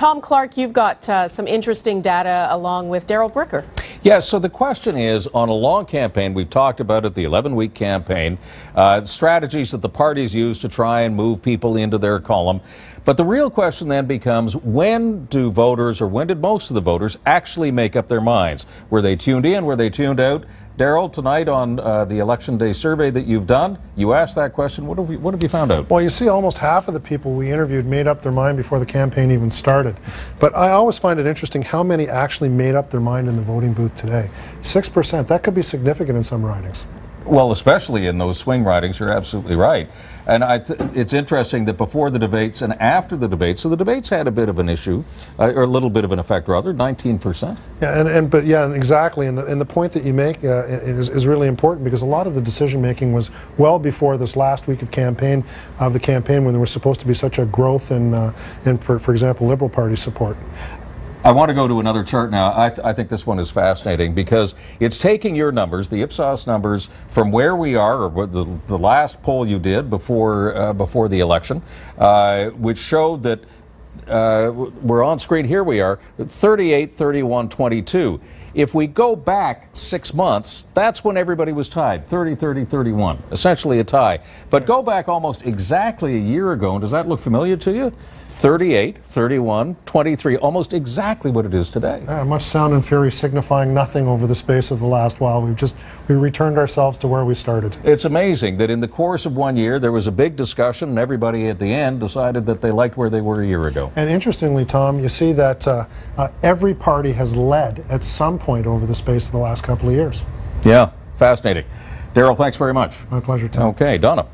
Tom Clark, you've got some interesting data along with Daryl Bricker. Yeah, so the question is, on a long campaign, we've talked about it, the 11-week campaign, strategies that the parties use to try and move people into their column. But the real question then becomes, when do voters, or when did most of the voters, actually make up their minds? Were they tuned in? Were they tuned out? Daryl, tonight on the Election Day survey that you've done, you asked that question. What have you found out? Well, you see, almost half of the people we interviewed made up their mind before the campaign even started. But I always find it interesting how many actually made up their mind in the voting booth today. 6%. That could be significant in some ridings. Well, especially in those swing ridings, you're absolutely right. And it's interesting that before the debates and after the debates, so the debates had a bit of an issue, or a little bit of an effect rather, 19%. Yeah, but yeah, exactly. And the point that you make is really important, because a lot of the decision making was well before this last week of the campaign, when there was supposed to be such a growth in for example, Liberal Party support. I want to go to another chart now. I think this one is fascinating because it's taking your numbers, the Ipsos numbers, from where we are, or the last poll you did before the election, which showed that we're on screen. Here we are, 38, 31, 22. If we go back 6 months, that's when everybody was tied, 30, 30, 31, essentially a tie. But go back almost exactly a year ago, and does that look familiar to you? 38, 31, 23, almost exactly what it is today. Much sound and fury signifying nothing over the space of the last while. We returned ourselves to where we started. It's amazing that in the course of 1 year, there was a big discussion, and everybody at the end decided that they liked where they were a year ago. And interestingly, Tom, you see that every party has led at some point over the space of the last couple of years. Yeah, fascinating. Daryl, thanks very much. My pleasure, Tom. Okay, Donna.